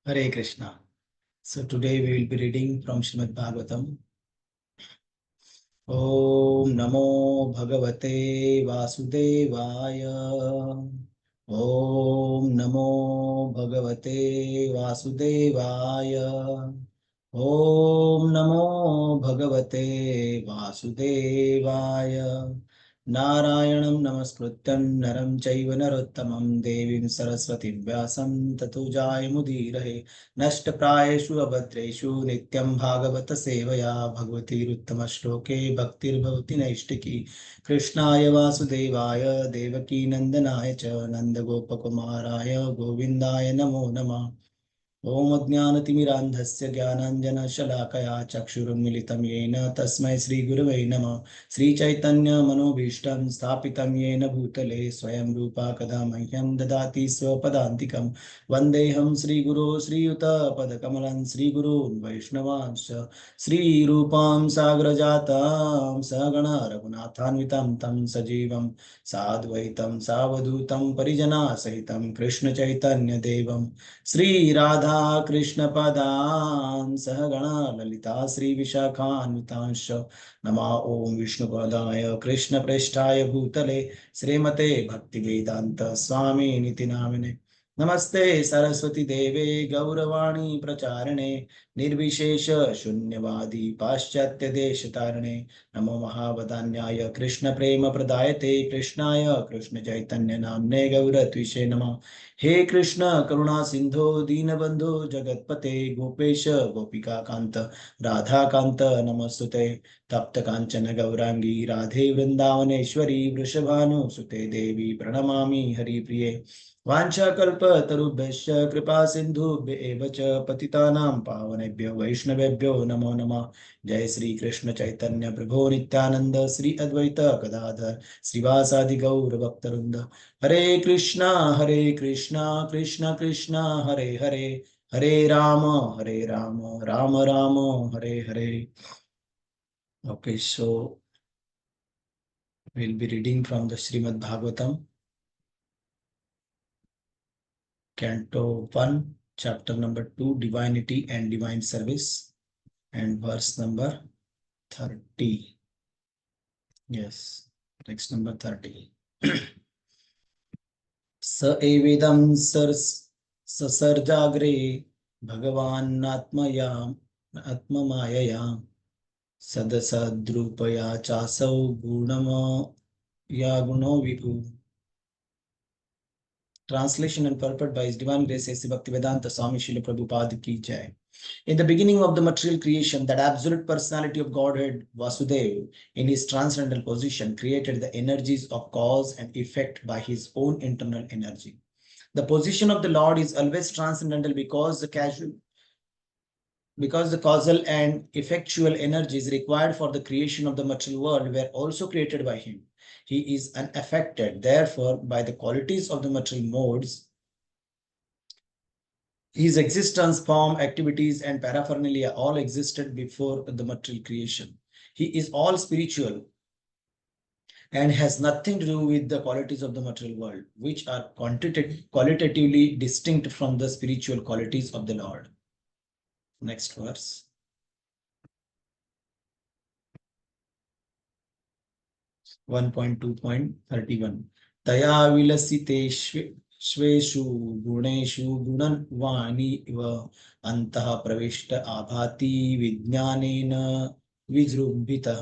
Hare Krishna. So today we will be reading from Shrimad Bhagavatam. Om Namo Bhagavate Vasudevaya. Om Namo Bhagavate Vasudevaya. Om Namo Bhagavate Vasudevaya. Narayanam Namaskrutyam Naram Chaiva Narottamam Devim Saraswati Vyasam Tato Jayamudirahe नष्टप्रायेषु अभद्रेषु नित्यं भागवत सेवया भगवतीरुत्तमश्लोके भक्तिर्भवति नैष्टिकी कृष्णाय वासुदेवाय देवकी नन्दनाय च नन्दगोपकुमाराय गोविन्दाय नमो नमः। ॐ अज्ञानतिमिरान्धस्य ज्ञानाञ्जनशलाकया चक्षुरुन्मिलितं येन तस्मै श्रीगुरवे नमः। श्रीचैतन्यमनोभीष्टं स्थापितं येन भूतले स्वयं रूपा कदा मह्यं ददाति स्वपदान्तिकं। वन्देऽहं श्रीगुरो श्रीयुतपदकमलं श्रीगुरून् वैष्णवांश्च श्रीरूपां साग्रजातां सहगण रघुनाथान्वितं तं सजीवं साद्वैतं सावधूतं परिजनासहितं कृष्णचैतन्यदेवं श्री राधा कृष्ण पदान् सहगणा ललिता श्री विशाखान्वितांश नमा ओम विष्णुपदाय कृष्ण प्रेष्ठाय भूतले श्रीमते भक्ति वेदांत स्वामी निति नामिने नमस्ते सरस्वती देवे गौरवाणी प्रचारिणे निर्विशेष शून्यवादी पाश्चात्य देश तारिणे नमो महावदान्याय कृष्ण प्रेम प्रदायते कृष्णाय कृष्ण चैतन्य नाम्ने गौरत्विषे नमः। हे कृष्ण करुणा सिंधु दीनबंधु जगतपते गोपेश गोपिका कांत राधा कांत नमस्तुते तप्त कांचन गौरांगी राधे वृंदावनेश्वरी वृषभानुसुते देवी प्रणमामि हरिप्रिये वाञ्छाकल्पतरुभ्यश्च कृपा सिन्धुभ्य एव च पतितानां पावनेभ्यो वैष्णवेभ्यो नमो नमः। जय श्री कृष्ण चैतन्य प्रभो नित्यानंद श्री अद्वैत गदाधर श्रीवासादि गौर भक्तवृंद। हरे Krishna Krishna Krishna Hare Hare Hare Ram Ram Ram Hare Hare. Okay, so we'll be reading from the Shrimad Bhagavatam, Canto 1, Chapter number 2, Divinity and Divine Service, and verse number 30. Yes, text number 30. स एवेदं ससर्जाग्रे भगवान्नात्मयाम् आत्ममायया सदसद्रूपया चासौ गुणमया गुणो विभु। Translation and purport by His Divine Grace A.C. Bhaktivedanta Swami Srila Prabhupada Ki Jai. In the beginning of the material creation, that absolute personality of Godhead, Vasudev, in his transcendental position, created the energies of cause and effect by his own internal energy. The position of the Lord is always transcendental because the causal and effectual energies required for the creation of the material world were also created by him. He is unaffected, therefore, by the qualities of the material modes. His existence, form, activities, and paraphernalia all existed before the material creation. He is all spiritual and has nothing to do with the qualities of the material world, which are qualitatively distinct from the spiritual qualities of the Lord. Next verse. 1.2.31. तया विलसितेष्वेषु गुणेषु गुणवाणी इव अन्तः प्रविष्ट आभाति विज्ञानेन विजृम्भितः.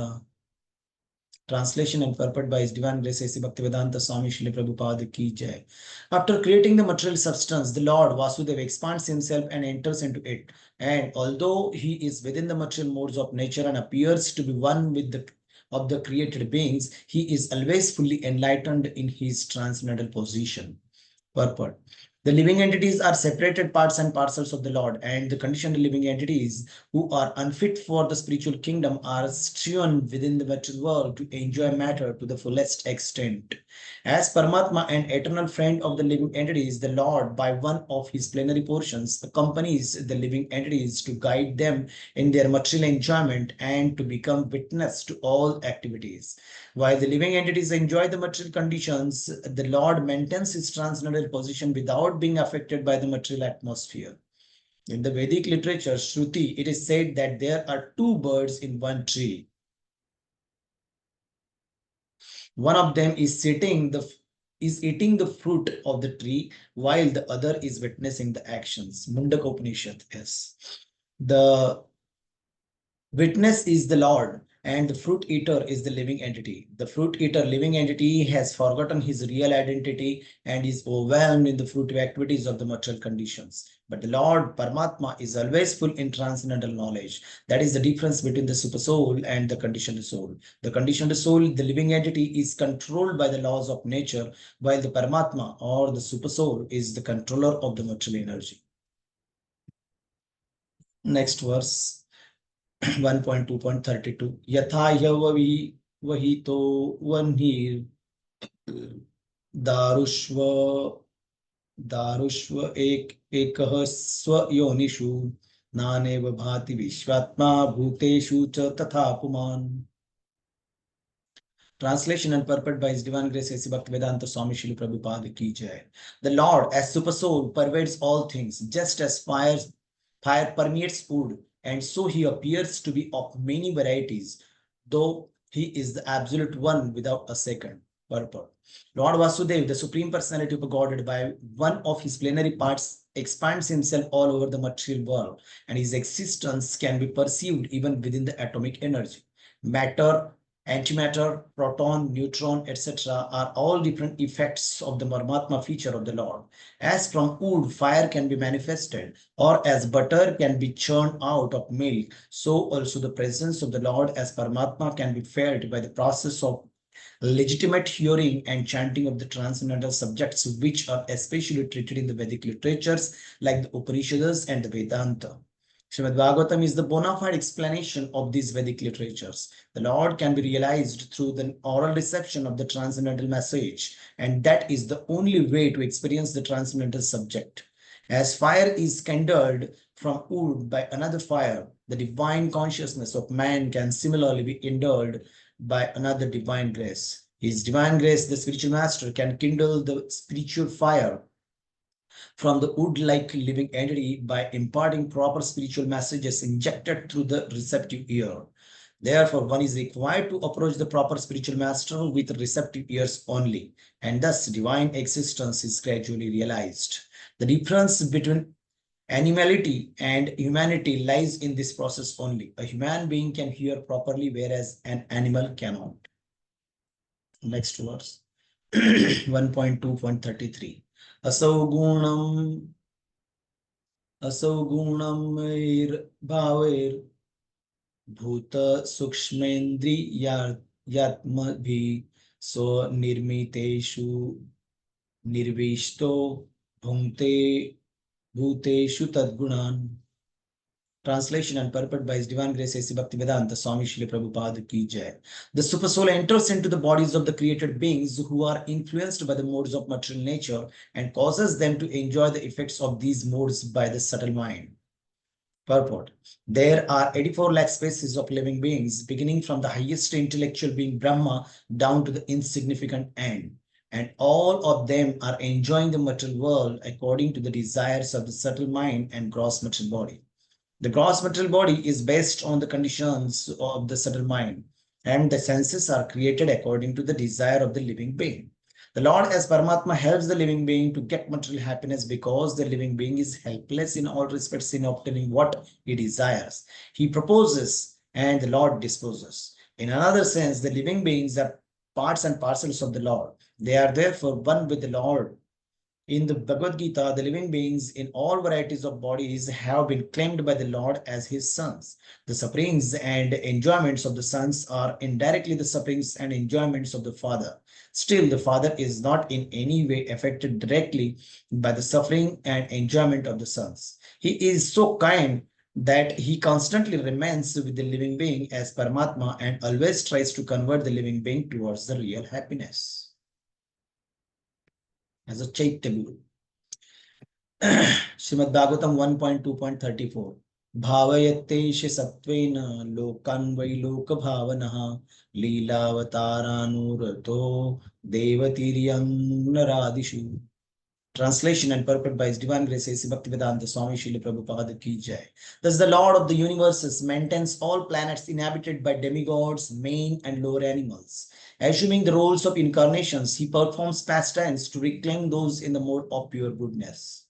Translation and purport by His Divine Grace A.C. Bhaktivedanta Swami Srila Prabhupada Ki Jai. After creating the material substance, the Lord Vasudeva expands himself and enters into it. And although he is within the material modes of nature and appears to be one with the of the created beings, he is always fully enlightened in his transcendental position. Purport. The living entities are separated parts and parcels of the Lord, and the conditioned living entities who are unfit for the spiritual kingdom are strewn within the material world to enjoy matter to the fullest extent. As Paramatma and eternal friend of the living entities, the Lord, by one of his plenary portions, accompanies the living entities to guide them in their material enjoyment and to become witness to all activities. While the living entities enjoy the material conditions, the Lord maintains his transcendental position without being affected by the material atmosphere. In the Vedic literature, Shruti, it is said that there are two birds in one tree. One of them is eating the fruit of the tree, while the other is witnessing the actions. Mundaka Upanishad. Yes. The witness is the Lord, and the fruit eater is the living entity. The fruit eater, living entity, has forgotten his real identity and is overwhelmed in the fruitive activities of the material conditions. But the Lord, Paramatma, is always full in transcendental knowledge. That is the difference between the super soul and the conditioned soul. The conditioned soul, the living entity, is controlled by the laws of nature, while the Paramatma or the super soul is the controller of the material energy. Next verse. 1.2.32 यथा वहितो वह्निर् दारुष्व दारुष्व एकः स्वयोनिषु नानेव भाति विश्वात्मा भूतेषु च तथा पुमान्. Translation and purport by His Divine Grace A.C. Bhaktivedanta Swami Srila Prabhupada ki jai. The Lord, as super soul, pervades all things, just as fire permeates wood, and so he appears to be of many varieties, though he is the absolute one without a second. Purport. Lord Vasudev, the Supreme Personality of Godhead, by one of his plenary parts, expands himself all over the material world, and his existence can be perceived even within the atomic energy. Matter, antimatter, proton, neutron, etc. are all different effects of the Paramatma feature of the Lord. As from wood, fire can be manifested, or as butter can be churned out of milk, so also the presence of the Lord as Paramatma can be felt by the process of legitimate hearing and chanting of the transcendental subjects, which are especially treated in the Vedic literatures like the Upanishads and the Vedanta. Shrimad Bhagavatam is the bona fide explanation of these Vedic literatures. The Lord can be realized through the oral reception of the transcendental message, and that is the only way to experience the transcendental subject. As fire is kindled from wood by another fire, the divine consciousness of man can similarly be indulged by another divine grace. His divine grace, the spiritual master, can kindle the spiritual fire from the wood-like living entity by imparting proper spiritual messages injected through the receptive ear. Therefore, one is required to approach the proper spiritual master with receptive ears only, and thus divine existence is gradually realized. The difference between animality and humanity lies in this process only. A human being can hear properly, whereas an animal cannot. Next verse. 1.2.33 असौ गुणमैर्भावैर् भूत सूक्ष्मेन्द्रियात्मभिः स्वनिर्मितेषु निर्विष्टो भुङ्क्ते भूतेषु तद्गुणान्. Translation and purport by His Divine Grace A.C. Bhaktivedanta Swami Srila Prabhupada ki jai. The super soul enters into the bodies of the created beings who are influenced by the modes of material nature and causes them to enjoy the effects of these modes by the subtle mind. Purport. There are 84 lakh species of living beings, beginning from the highest intellectual being Brahma down to the insignificant ant, and all of them are enjoying the material world according to the desires of the subtle mind and gross material body. The gross material body is based on the conditions of the subtle mind, and the senses are created according to the desire of the living being. The Lord as Paramatma helps the living being to get material happiness because the living being is helpless in all respects in obtaining what he desires. He proposes and the Lord disposes. In another sense, the living beings are parts and parcels of the Lord. They are therefore one with the Lord. In the Bhagavad Gita, the living beings in all varieties of bodies have been claimed by the Lord as his sons. The sufferings and enjoyments of the sons are indirectly the sufferings and enjoyments of the Father. Still, the Father is not in any way affected directly by the suffering and enjoyment of the sons. He is so kind that he constantly remains with the living being as Paramatma and always tries to convert the living being towards the real happiness. As a Chaitya Guru. Shrimad Bhagavatam 1.2.34 Bhavayate Satvena Lokan Vailoka Bhavanaha Leelavataranuratho Devatiryang Naradishu. Translation and purport by His Divine Grace A.C. Bhaktivedanta Swami Srila Prabhupada Ki Jai. Thus the Lord of the universes maintains all planets inhabited by demigods, main and lower animals. Assuming the roles of incarnations, he performs pastimes to reclaim those in the mode of pure goodness.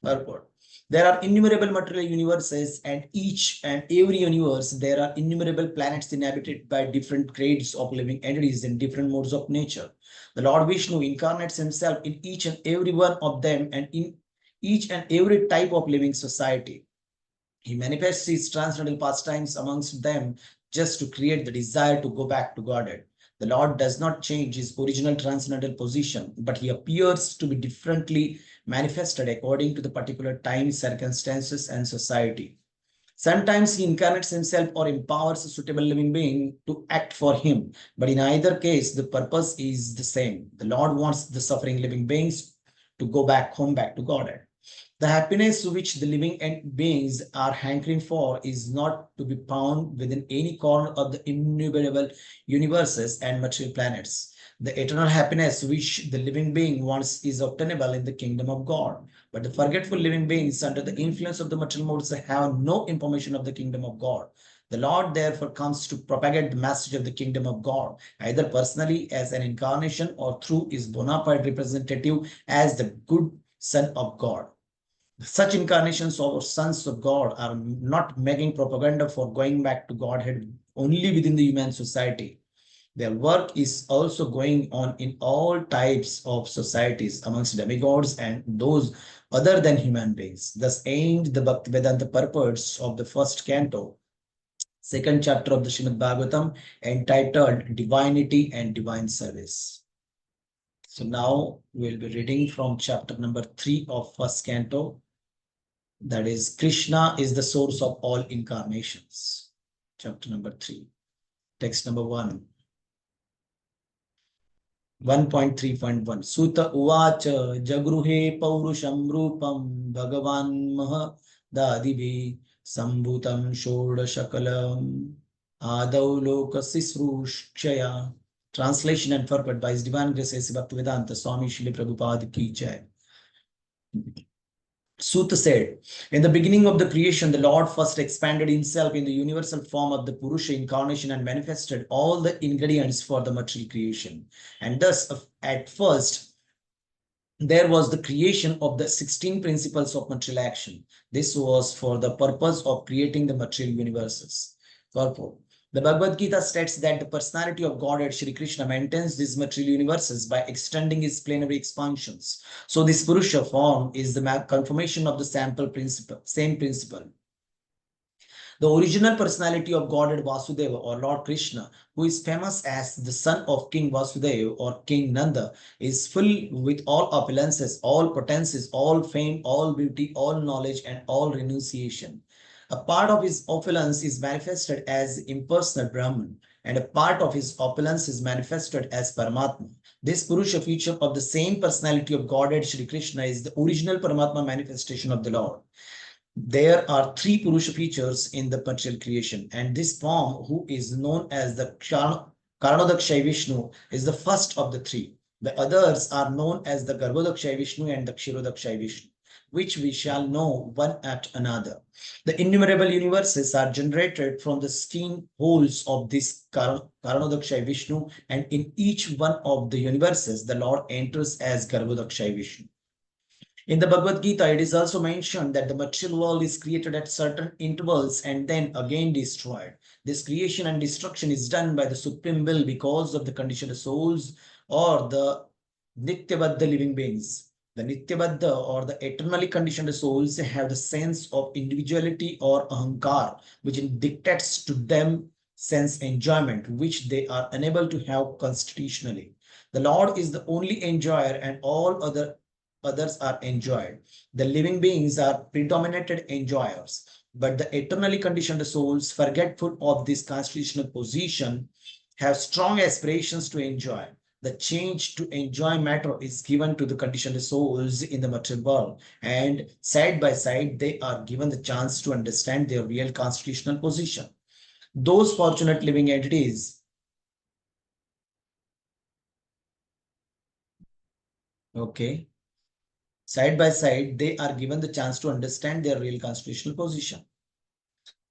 Purport. There are innumerable material universes, and each and every universe there are innumerable planets inhabited by different grades of living entities in different modes of nature. The Lord Vishnu incarnates himself in each and every one of them and in each and every type of living society. He manifests his transcendental pastimes amongst them just to create the desire to go back to Godhead. The Lord does not change his original transcendental position, but he appears to be differently manifested according to the particular time, circumstances, and society. Sometimes he incarnates himself or empowers a suitable living being to act for him, but in either case, the purpose is the same. The Lord wants the suffering living beings to go back home, back to Godhead. The happiness which the living beings are hankering for is not to be found within any corner of the innumerable universes and material planets. The eternal happiness which the living being wants is obtainable in the kingdom of God. But the forgetful living beings under the influence of the material modes have no information of the kingdom of God. The Lord therefore comes to propagate the message of the kingdom of God, either personally as an incarnation or through his bona fide representative as the good Son of God. Such incarnations or sons of God are not making propaganda for going back to Godhead only within the human society. Their work is also going on in all types of societies amongst demigods and those other than human beings. Thus aimed the Bhaktivedanta purports of the first canto, second chapter of the Shrimad Bhagavatam, entitled Divinity and Divine Service. So now we'll be reading from chapter number 3 of first canto. That is, Krishna is the source of all incarnations. Chapter number 3. Text number 1. 1.3.1. Sutta uvacha jagruhe paurusham rupam bhagavan mahadadivi sambhutam shodashakalam adau lokasisrushchaya. Translation and purport by His Divine Grace A.C. Bhaktivedanta Swami Srila Prabhupada Ki Jai. Sutta said, in the beginning of the creation, the Lord first expanded himself in the universal form of the Purusha incarnation and manifested all the ingredients for the material creation. And thus, at first, there was the creation of the 16 principles of material action. This was for the purpose of creating the material universes. Purport. The Bhagavad Gita states that the personality of Godhead Shri Krishna maintains these material universes by extending his plenary expansions. So this Purusha form is the confirmation of the same principle. The original personality of Godhead Vasudeva or Lord Krishna, who is famous as the son of King Vasudeva or King Nanda, is full with all opulences, all potencies, all fame, all beauty, all knowledge, and all renunciation. A part of his opulence is manifested as impersonal Brahman, and a part of his opulence is manifested as Paramatma. This Purusha feature of the same personality of Godhead Shri Krishna is the original Paramatma manifestation of the Lord. There are 3 Purusha features in the material creation, and this form, who is known as the Karanodakshay Vishnu, is the first of the 3. The others are known as the Garbhodakshay Vishnu and the Kshirodakshay Vishnu, which we shall know one after another. The innumerable universes are generated from the 16 holes of this Karanodakshay Vishnu, and in each one of the universes, the Lord enters as Garbhodakshay Vishnu. In the Bhagavad Gita, it is also mentioned that the material world is created at certain intervals and then again destroyed. This creation and destruction is done by the supreme will because of the conditioned souls or the Nityabadda living beings. The Nityabadda or the eternally conditioned souls have the sense of individuality or ahankar, which dictates to them sense enjoyment, which they are unable to have constitutionally. The Lord is the only enjoyer and all others are enjoyed. The living beings are predominated enjoyers, but the eternally conditioned souls, forgetful of this constitutional position, have strong aspirations to enjoy. The change to enjoy matter is given to the conditioned souls in the material world, and side by side, they are given the chance to understand their real constitutional position. Those fortunate living entities, okay, Side by side, they are given the chance to understand their real constitutional position.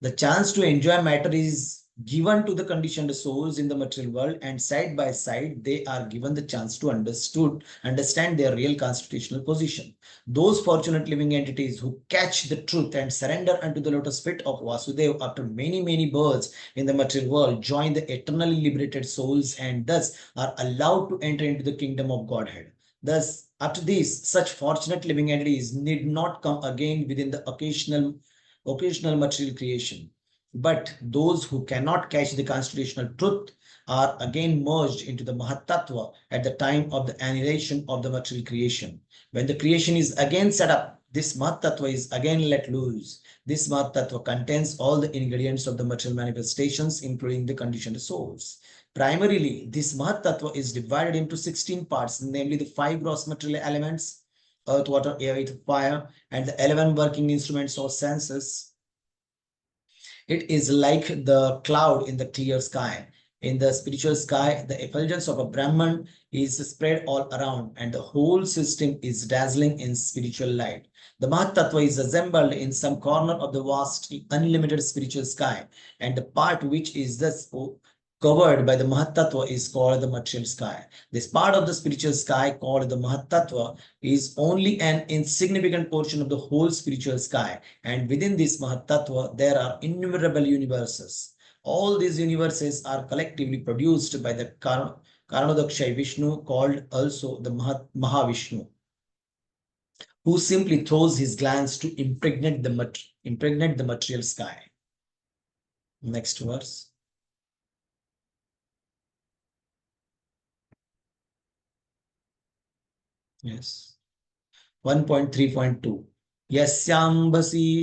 The chance to enjoy matter is given to the conditioned souls in the material world, and side by side, they are given the chance to understand their real constitutional position. Those fortunate living entities who catch the truth and surrender unto the lotus feet of Vasudeva after many, many births in the material world join the eternally liberated souls and thus are allowed to enter into the kingdom of Godhead. Thus, after this, such fortunate living entities need not come again within the occasional material creation. But those who cannot catch the constitutional truth are again merged into the Mahatattva at the time of the annihilation of the material creation. When the creation is again set up, this Mahatattva is again let loose. This Mahatattva contains all the ingredients of the material manifestations, including the conditioned souls. Primarily, this Mahatattva is divided into 16 parts, namely the 5 gross material elements, earth, water, air, ether, fire, and the 11 working instruments or senses. It is like the cloud in the clear sky. In the spiritual sky, the effulgence of a Brahman is spread all around, and the whole system is dazzling in spiritual light. The Mahatattva is assembled in some corner of the vast, unlimited spiritual sky, and the part which is thus covered by the Mahatattva is called the material sky. This part of the spiritual sky called the Mahatattva is only an insignificant portion of the whole spiritual sky, and within this Mahatattva there are innumerable universes. All these universes are collectively produced by the Karanodakshay Vishnu, called also the Mahavishnu, who simply throws his glance to impregnate the material sky. Next verse. Yes. 1.3.2. Yasyambasi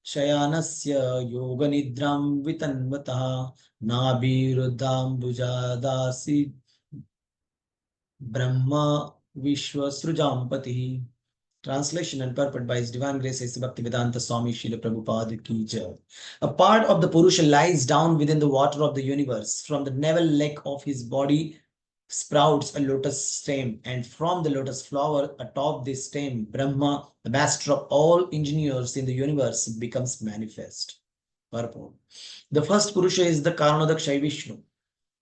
shayanasya yoga nidram vitanvataha nabhiruddham bujadasi brahma vishwasrujampati. Translation and purport by His Divine Grace A.C. Bhaktivedanta Swami Srila Prabhupada ki jai. A part of the Purusha lies down within the water of the universe. From the navel leg of his body sprouts a lotus stem, and from the lotus flower atop this stem, Brahma, the master of all engineers in the universe, becomes manifest. Purport. The first Purusha is the Karanodakshay Vishnu.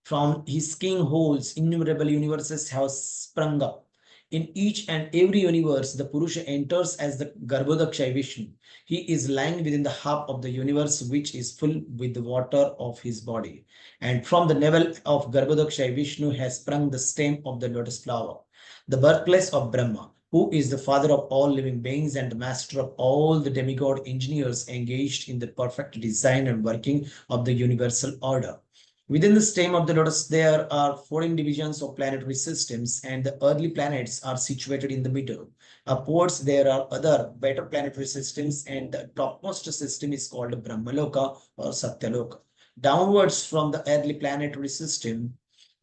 From his skin holes, innumerable universes have sprung up. In each and every universe, the Purusha enters as the Garbhodakshay Vishnu. He is lying within the half of the universe, which is full with the water of his body. And from the navel of Garbhodakshay Vishnu has sprung the stem of the lotus flower, the birthplace of Brahma, who is the father of all living beings and the master of all the demigod engineers engaged in the perfect design and working of the universal order. Within the stem of the lotus, there are 14 divisions of planetary systems, and the earthly planets are situated in the middle. Upwards, there are other better planetary systems, and the topmost system is called Brahmaloka or Satyaloka. Downwards from the earthly planetary system,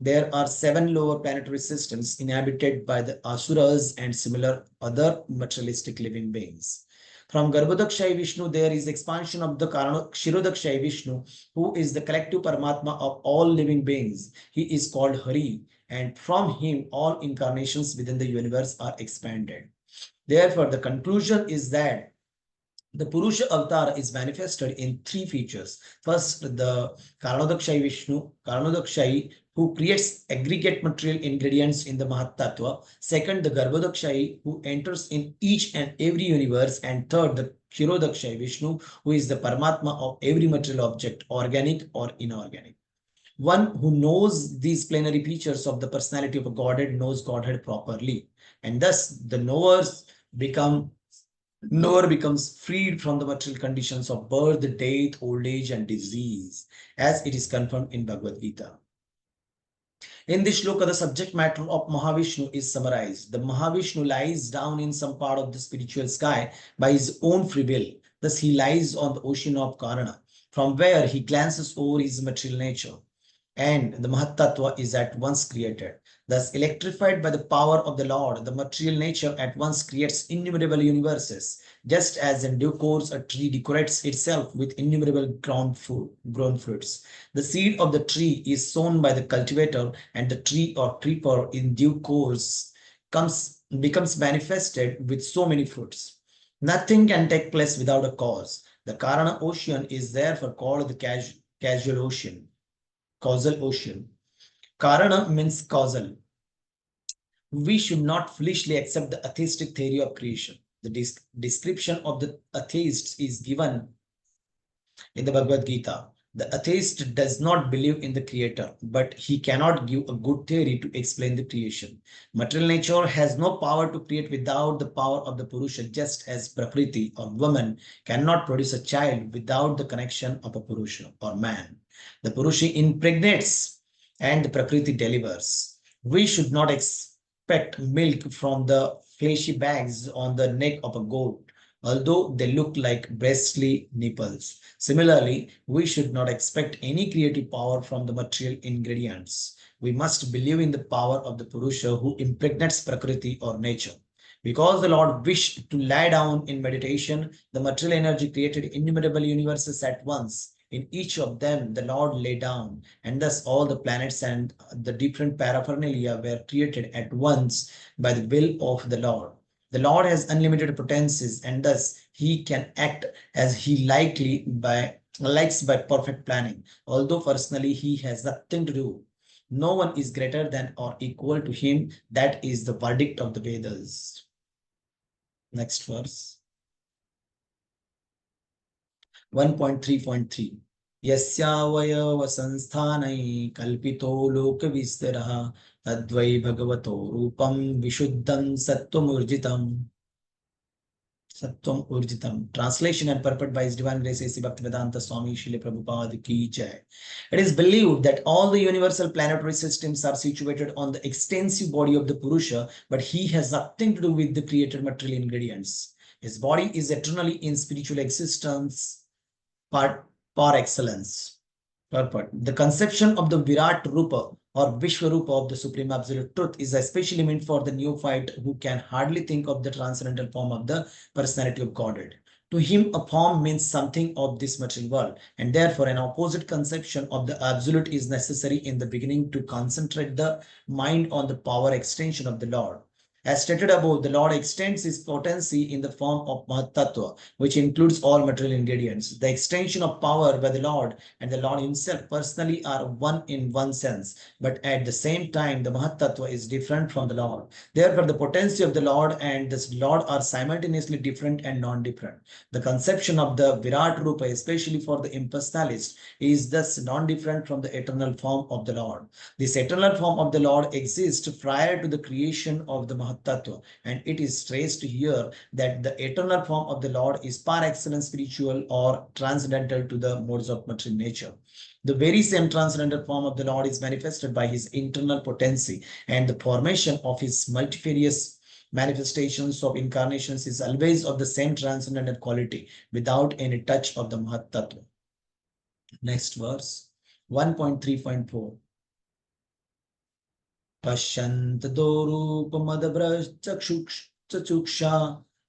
there are 7 lower planetary systems inhabited by the Asuras and similar other materialistic living beings. From Garbhodakshay Vishnu, there is expansion of the Kshirodakshay Vishnu, who is the collective Paramatma of all living beings. He is called Hari, and from him all incarnations within the universe are expanded. Therefore, the conclusion is that the Purusha avatar is manifested in 3 features. First, the Karanodakshay Vishnu, Karanodakshay, who creates aggregate material ingredients in the Mahatattva. Second, the Garbhodakshay, who enters in each and every universe. And third, the Kshirodakshay Vishnu, who is the Paramatma of every material object, organic or inorganic. One who knows these plenary features of the personality of a Godhead knows Godhead properly. And thus, the knower becomes freed from the material conditions of birth, death, old age, and disease, as it is confirmed in Bhagavad Gita. In this shloka, the subject matter of Mahavishnu is summarized. The Mahavishnu lies down in some part of the spiritual sky by his own free will. Thus, he lies on the ocean of Karana, from where he glances over his material nature. And the Mahatattva is at once created. Thus, electrified by the power of the Lord, the material nature at once creates innumerable universes, just as in due course a tree decorates itself with innumerable grown fruits. The seed of the tree is sown by the cultivator, and the tree or creeper in due course comes becomes manifested with so many fruits. Nothing can take place without a cause. The Karana ocean is therefore called the causal ocean. Causal ocean. Karana means causal. We should not foolishly accept the atheistic theory of creation. The description of the atheists is given in the Bhagavad Gita. The atheist does not believe in the creator, but he cannot give a good theory to explain the creation. Material nature has no power to create without the power of the Purusha, just as Prakriti or woman cannot produce a child without the connection of a Purusha or man. The Purusha impregnates and the Prakriti delivers. We should not expect milk from the fleshy bags on the neck of a goat, although they look like breastly nipples. Similarly, we should not expect any creative power from the material ingredients. We must believe in the power of the Purusha who impregnates Prakriti or nature. Because the Lord wished to lie down in meditation, the material energy created innumerable universes at once. In each of them, the Lord lay down, and thus all the planets and the different paraphernalia were created at once by the will of the Lord. The Lord has unlimited potencies, and thus he can act as he likes by perfect planning. Although personally he has nothing to do, no one is greater than or equal to him. That is the verdict of the Vedas. Next verse. 1.3.3 यस्यावयव संस्थानै कल्पितो लोकविस्तरः तद्वै भगवतो रूपं विशुद्धं सत्त्वमूर्जितम्. Sattvam Urjitam. Translation and purport by His Divine Grace A.C. Bhaktivedanta Swami Srila Prabhupada Ki Jai. It is believed that all the universal planetary systems are situated on the extensive body of the Purusha, but he has nothing to do with the created material ingredients. His body is eternally in spiritual existence par excellence. Purport. The conception of the Virat Rupa or Vishwarupa of the Supreme Absolute Truth is especially meant for the neophyte who can hardly think of the transcendental form of the personality of Godhead. To him, a form means something of this material world, and therefore an opposite conception of the Absolute is necessary in the beginning to concentrate the mind on the power extension of the Lord. As stated above, the Lord extends his potency in the form of Mahatattva, which includes all material ingredients. The extension of power by the Lord and the Lord himself personally are one in one sense, but at the same time, the Mahatattva is different from the Lord. Therefore, the potency of the Lord and this Lord are simultaneously different and non-different. The conception of the Virat Rupa, especially for the impersonalist, is thus non-different from the eternal form of the Lord. This eternal form of the Lord exists prior to the creation of the Mahatattva, and it is traced here that the eternal form of the Lord is par excellence spiritual or transcendental to the modes of material nature. The very same transcendental form of the Lord is manifested by his internal potency, and the formation of his multifarious manifestations of incarnations is always of the same transcendental quality without any touch of the Mahatattva. Next verse, 1.3.4. पश्यन्त दोरूपमदभ्रश्चक्षुषा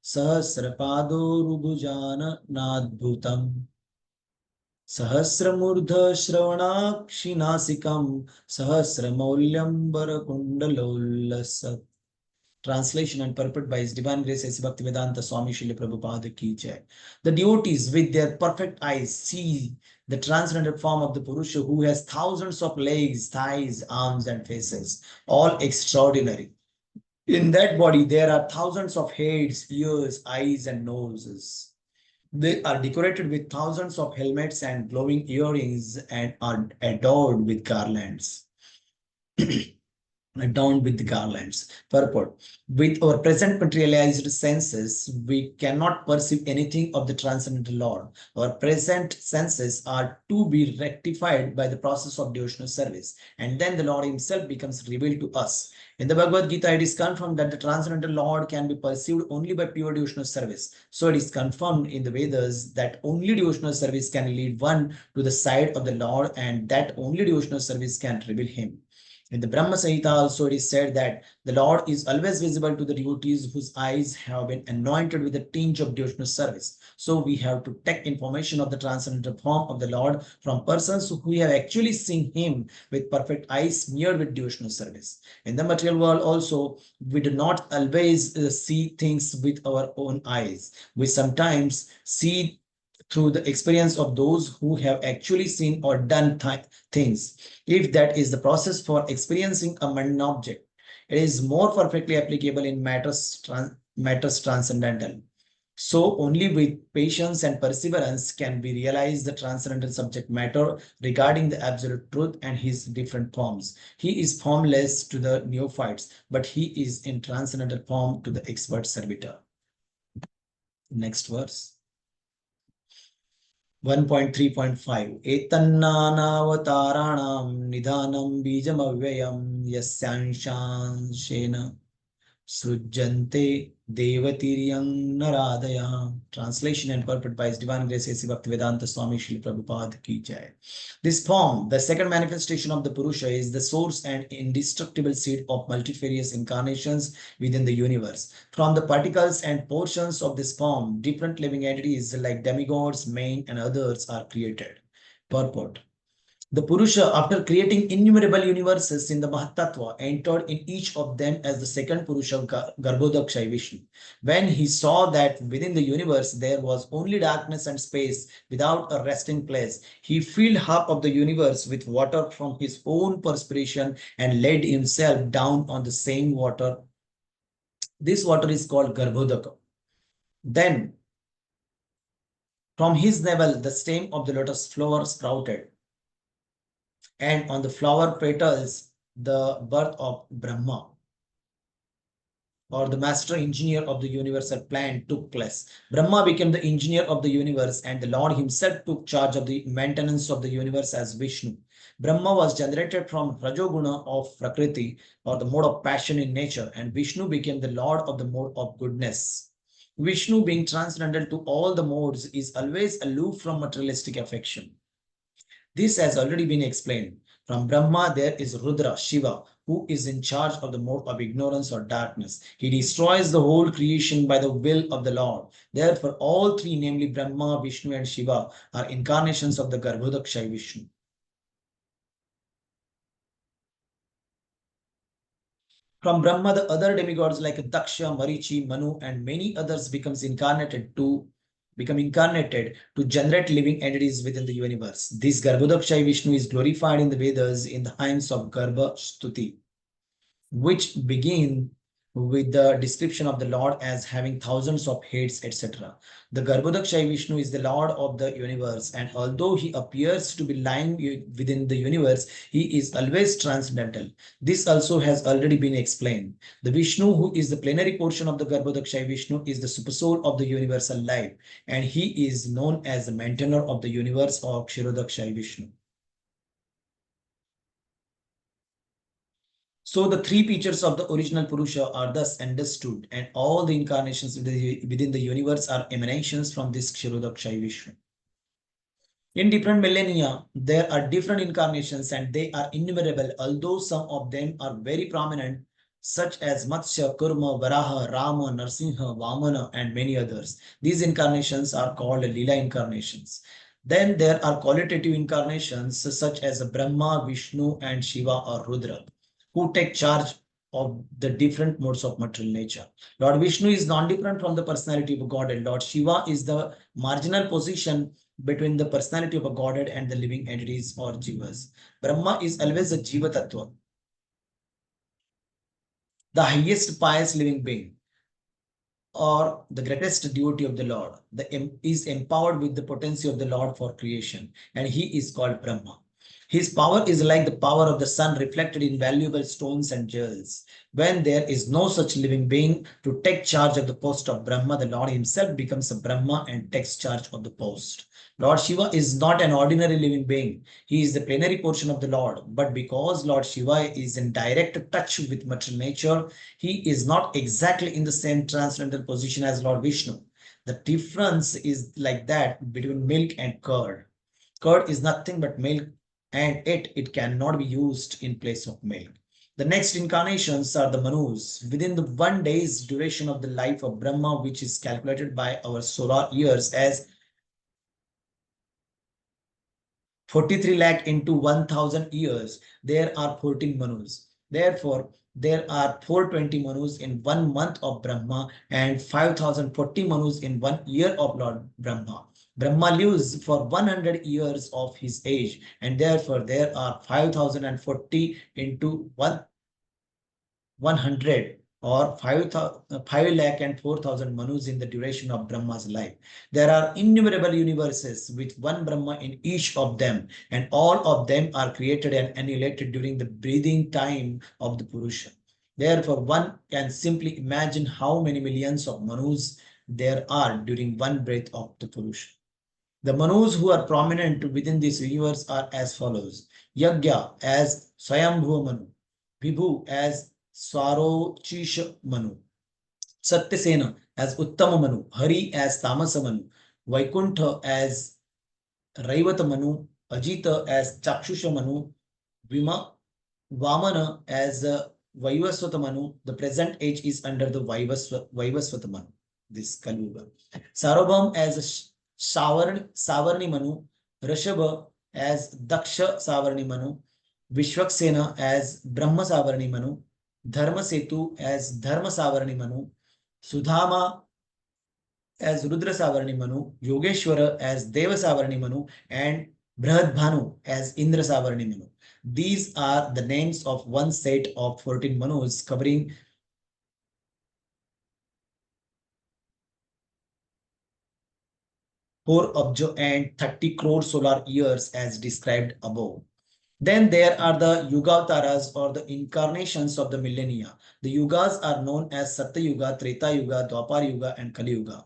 सहस्रपादोरुभुजाननाद्भुतम् सहस्रमूर्धश्रवणाक्षिनासिकं सहस्रमौल्यम्बरकुण्डलोल्लसत्. Translation and purport by His Divine Grace A.C. Bhaktivedanta Swami Srila Prabhupada Ki Jai. The devotees with their perfect eyes see the transcendental form of the Purusha who has thousands of legs, thighs, arms and faces, all extraordinary. In that body there are thousands of heads, ears, eyes and noses. They are decorated with thousands of helmets and glowing earrings and are adorned with garlands. Adorned with the garlands. Purport. With our present materialized senses, we cannot perceive anything of the transcendental Lord. Our present senses are to be rectified by the process of devotional service, and then the Lord himself becomes revealed to us. In the Bhagavad Gita, it is confirmed that the transcendental Lord can be perceived only by pure devotional service. So it is confirmed in the Vedas that only devotional service can lead one to the side of the Lord, and that only devotional service can reveal him. In the Brahma Samhita also it is said that the Lord is always visible to the devotees whose eyes have been anointed with a tinge of devotional service. So we have to take information of the transcendental form of the Lord from persons who have actually seen him with perfect eyes smeared with devotional service. In the material world also, we do not always see things with our own eyes. We sometimes see through the experience of those who have actually seen or done things. If that is the process for experiencing a mundane object, it is more perfectly applicable in matters transcendental. So only with patience and perseverance can we realize the transcendental subject matter regarding the absolute truth and his different forms. He is formless to the neophytes, but he is in transcendental form to the expert servitor. Next verse. 1.3.5 Etannanavataranam nidhanam bijamavyayam yasyanshana Srujante Devatiryang Naradaya. Translation and purport by His Divine Grace A.C. Bhaktivedanta Swami Shri Prabhupada Ki Jai. This form, the second manifestation of the Purusha, is the source and indestructible seed of multifarious incarnations within the universe. From the particles and portions of this form, different living entities like demigods, men, and others are created. Purport. The Purusha, after creating innumerable universes in the Mahatattva, entered in each of them as the second Purusha, Garbhodakshay Vishnu. When he saw that within the universe there was only darkness and space without a resting place, he filled half of the universe with water from his own perspiration and laid himself down on the same water. This water is called Garbhodaka. Then, from his navel, the stem of the lotus flower sprouted, and on the flower petals, the birth of Brahma, or the master engineer of the universal plan, took place. Brahma became the engineer of the universe, and the Lord himself took charge of the maintenance of the universe as Vishnu. Brahma was generated from Rajoguna of Prakriti, or the mode of passion in nature, and Vishnu became the Lord of the mode of goodness. Vishnu, being transcendental to all the modes, is always aloof from materialistic affection. This has already been explained. From Brahma, there is Rudra, Shiva, who is in charge of the mode of ignorance or darkness. He destroys the whole creation by the will of the Lord. Therefore, all three, namely Brahma, Vishnu, and Shiva, are incarnations of the Garbhodakshay Vishnu. From Brahma, the other demigods like Daksha, Marichi, Manu, and many others become incarnated to generate living entities within the universe. This Garbhodakshay Vishnu is glorified in the Vedas in the hymns of Garbha Stuti, which begin with the description of the Lord as having thousands of heads, etc. The Garbhodakshay Vishnu is the Lord of the universe, and although he appears to be lying within the universe, he is always transcendental. This also has already been explained. The Vishnu, who is the plenary portion of the Garbhodakshay Vishnu, is the supersoul of the universal life, and he is known as the maintainer of the universe, or Kshirodakshay Vishnu. So the three features of the original Purusha are thus understood, and all the incarnations within the universe are emanations from this Kshirodakshay Vishnu. In different millennia, there are different incarnations, and they are innumerable, although some of them are very prominent, such as Matsya, Kurma, Varaha, Rama, Narsimha, Vamana, and many others. These incarnations are called Leela incarnations. Then there are qualitative incarnations such as Brahma, Vishnu, and Shiva or Rudra, who take charge of the different modes of material nature. Lord Vishnu is non-different from the personality of a Godhead. Lord Shiva is the marginal position between the personality of a Godhead and the living entities or jivas. Brahma is always a jiva tattva, the highest pious living being, or the greatest devotee of the Lord, is empowered with the potency of the Lord for creation, and he is called Brahma. His power is like the power of the sun reflected in valuable stones and jewels. When there is no such living being to take charge of the post of Brahma, the Lord himself becomes a Brahma and takes charge of the post. Lord Shiva is not an ordinary living being. He is the plenary portion of the Lord. But because Lord Shiva is in direct touch with material nature, he is not exactly in the same transcendental position as Lord Vishnu. The difference is like that between milk and curd. Curd is nothing but milk, and it cannot be used in place of milk. The next incarnations are the Manus. Within the 1 day's duration of the life of Brahma, which is calculated by our solar years as 43 lakh into 1000 years, there are 14 Manus. Therefore, there are 420 Manus in 1 month of Brahma and 5040 Manus in 1 year of Lord Brahma. Brahma lives for 100 years of his age, and therefore there are 5040 into 100 or 5 lakh and 4000 Manus in the duration of Brahma's life. There are innumerable universes with one Brahma in each of them, and all of them are created and annihilated during the breathing time of the Purusha. Therefore, one can simply imagine how many millions of Manus there are during one breath of the Purusha. The Manus who are prominent within this universe are as follows: Yagya as Swayambhuva Manu, Vibhu as Swarochisha Manu, Satyasena as Uttama Manu, Hari as Tamasa Manu, Vaikuntha as Raivata Manu, Ajita as Chakshusha Manu, Vamana as Vaivasvata Manu. The present age is under the Vaivasvata Manu, this Kali Yuga. Sarabham as Savarni Manu, Rishabha as Daksha Savarni Manu, Vishwaksena as Brahma Savarni Manu, Dharma Setu as Dharma Savarni Manu, Sudhama as Rudra Savarni Manu, Yogeshwara as Deva Savarni Manu, and Brahadbhanu as Indra Savarni Manu. These are the names of one set of 14 Manus covering 4 abja and 30 crore solar years as described above. Then there are the Yugavtaras, or the incarnations of the millennia. The Yugas are known as Satya Yuga, Treta Yuga, Dwapar Yuga, and Kali Yuga.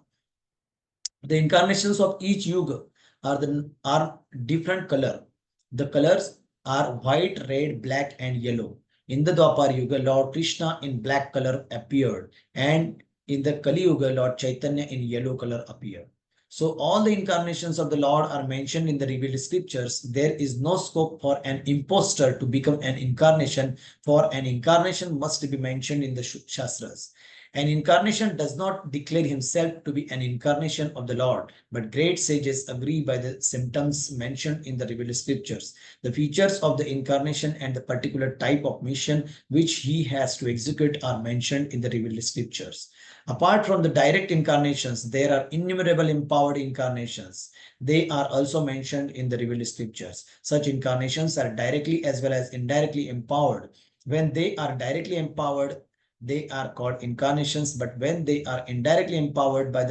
The incarnations of each Yuga are different color. The colors are white, red, black, and yellow. In the Dwapar Yuga, Lord Krishna in black color appeared, and in the Kali Yuga, Lord Chaitanya in yellow color appeared. So all the incarnations of the Lord are mentioned in the revealed scriptures. There is no scope for an impostor to become an incarnation, for an incarnation must be mentioned in the Shastras. An incarnation does not declare himself to be an incarnation of the Lord, but great sages agree by the symptoms mentioned in the revealed scriptures. The features of the incarnation and the particular type of mission which he has to execute are mentioned in the revealed scriptures. Apart from the direct incarnations, there are innumerable empowered incarnations. They are also mentioned in the revealed scriptures. Such incarnations are directly as well as indirectly empowered. When they are directly empowered, they are called incarnations, but when they are indirectly empowered by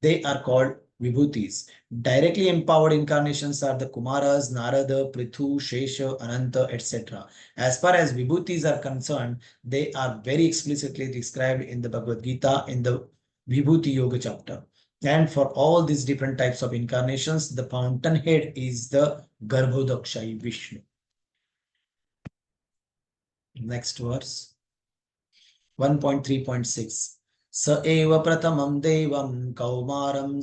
they are called vibhutis. Directly empowered incarnations are the Kumaras, Narada, Prithu, Shesha, Ananta, etc. As far as vibhutis are concerned, they are very explicitly described in the Bhagavad Gita in the Vibhuti Yoga chapter. And for all these different types of incarnations, the fountainhead is the Garbhodakshayi Vishnu. Next verse. 1.3.6. Sa eva pratamam devam kaumaram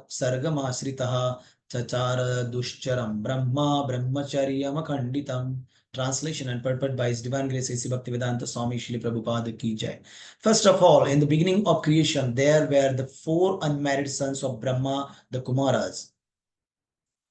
sargamashritah chachara dushcharam brahma brahmacharyam akhanditam. Translation and purport by His Divine Grace A.C. Bhaktivedanta Swami Shri Prabhupada Ki Jai. First of all, in the beginning of creation, there were the 4 unmarried sons of Brahma, the Kumaras,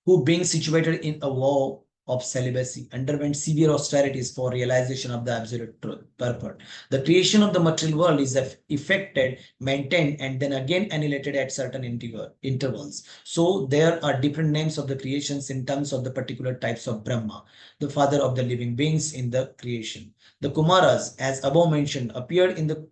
who being situated in a vow of celibacy, underwent severe austerities for realization of the absolute truth, purport. The creation of the material world is effected, maintained, and then again annihilated at certain intervals. So there are different names of the creations in terms of the particular types of Brahma, the father of the living beings in the creation. The Kumaras, as above mentioned, appeared in the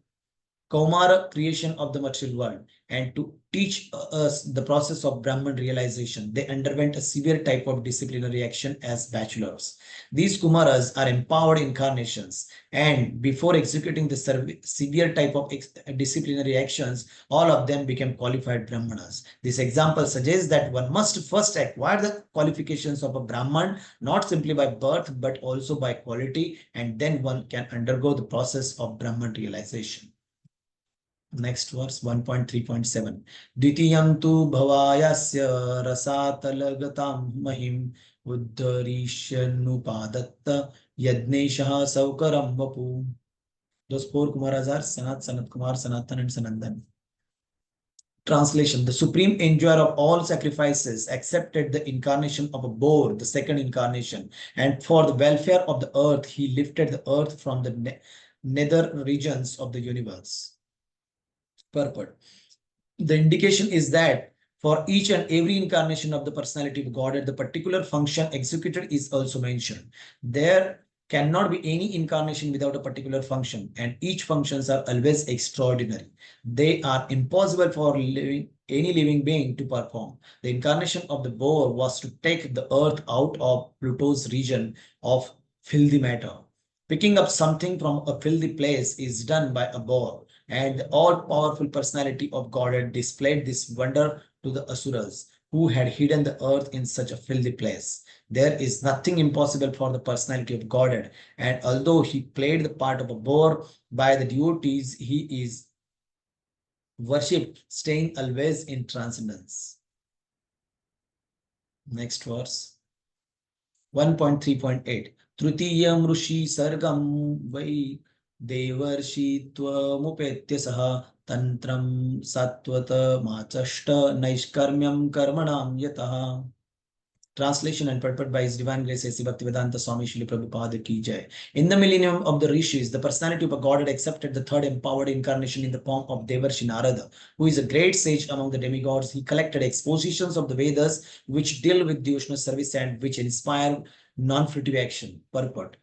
Kaumara creation of the material world, and to teach us the process of Brahman realization, they underwent a severe type of disciplinary action as bachelors. These Kumaras are empowered incarnations, and before executing the severe type of disciplinary actions, all of them became qualified Brahmanas. This example suggests that one must first acquire the qualifications of a Brahman, not simply by birth, but also by quality, and then one can undergo the process of Brahman realization. Next verse, 1.3.7. Ditiyam tu bhavayasya rasatalagatam mahim uddharishyannupadatta Yadneshaha Saukaram Vapu. Those four Kumaras are Sanat, Sanat Kumar, Sanatan, and Sanandan. Translation: the supreme enjoyer of all sacrifices accepted the incarnation of a boar, the second incarnation, and for the welfare of the earth, he lifted the earth from the nether regions of the universe. Purport: the indication is that for each and every incarnation of the personality of Godhead, the particular function executed is also mentioned. There cannot be any incarnation without a particular function, and each functions are always extraordinary. They are impossible for any living being to perform. The incarnation of the boar was to take the earth out of Pluto's region of filthy matter. Picking up something from a filthy place is done by a boar, and the all-powerful personality of Godhead displayed this wonder to the Asuras, who had hidden the earth in such a filthy place. There is nothing impossible for the personality of Godhead, and although he played the part of a boar by the devotees, he is worshipped, staying always in transcendence. Next verse. 1.3.8. Trutiyam Rushi Sargam Vai Devarshi Tvamupetya Saha Tantram Satvata Machashta Naishkarmyam Karmanam Yataha. Translation and purport by His Divine Grace A.C. Bhaktivedanta Swami Shri Prabhupada Ki Jai. In the millennium of the Rishis, the personality of a god had accepted the third empowered incarnation in the form of Devarshi Narada, who is a great sage among the demigods. He collected expositions of the Vedas which deal with devotional service and which inspire non-fruitive action. Purport: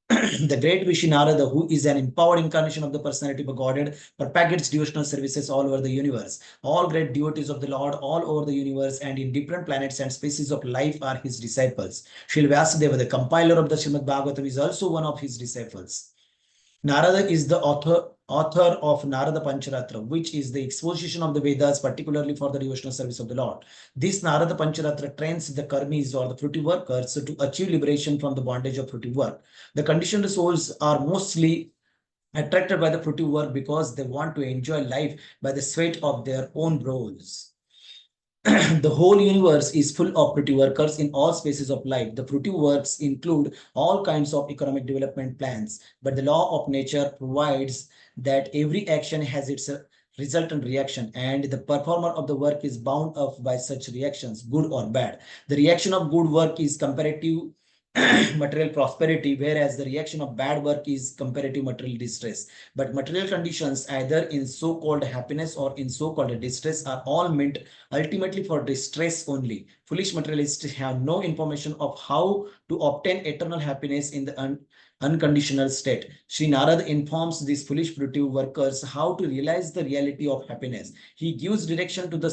the great Rishi Narada, who is an empowered incarnation of the personality of a Godhead, propagates devotional services all over the universe. All great devotees of the Lord all over the universe and in different planets and species of life are his disciples. Srila Vyasadeva, the compiler of the Shrimad Bhagavatam, is also one of his disciples. Narada is the author of Narada Pancharatra, which is the exposition of the Vedas, particularly for the devotional service of the Lord. This Narada Pancharatra trains the karmis or the fruitive workers to achieve liberation from the bondage of fruitive work. The conditioned souls are mostly attracted by the fruitive work because they want to enjoy life by the sweat of their own brows. The whole universe is full of fruitive workers in all spaces of life. The fruitive works include all kinds of economic development plans, but the law of nature provides that every action has its resultant reaction, and the performer of the work is bound up by such reactions, good or bad. The reaction of good work is comparative material prosperity, whereas the reaction of bad work is comparative material distress. But material conditions, either in so-called happiness or in so-called distress, are all meant ultimately for distress only. Foolish materialists have no information of how to obtain eternal happiness in the unconditional state. Sri Narada informs these foolish fruitive workers how to realize the reality of happiness. He gives direction to the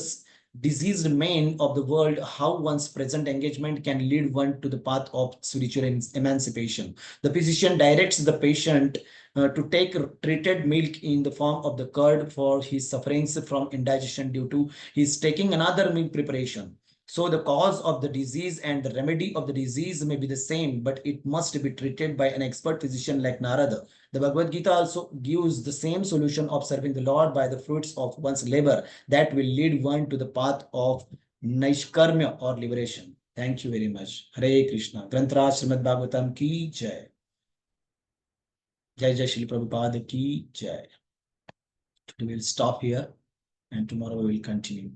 diseased man of the world how one's present engagement can lead one to the path of spiritual emancipation. The physician directs the patient to take treated milk in the form of the curd for his sufferings from indigestion due to his taking another milk preparation. So the cause of the disease and the remedy of the disease may be the same, but it must be treated by an expert physician like Narada. The Bhagavad Gita also gives the same solution of serving the Lord by the fruits of one's labor that will lead one to the path of Naishkarmya or liberation. Thank you very much. Hare Krishna. Grantaraj Shrimad Bhagavatam ki jai. Jai Jai Shri Prabhupada ki jai. Today we'll stop here and tomorrow we will continue.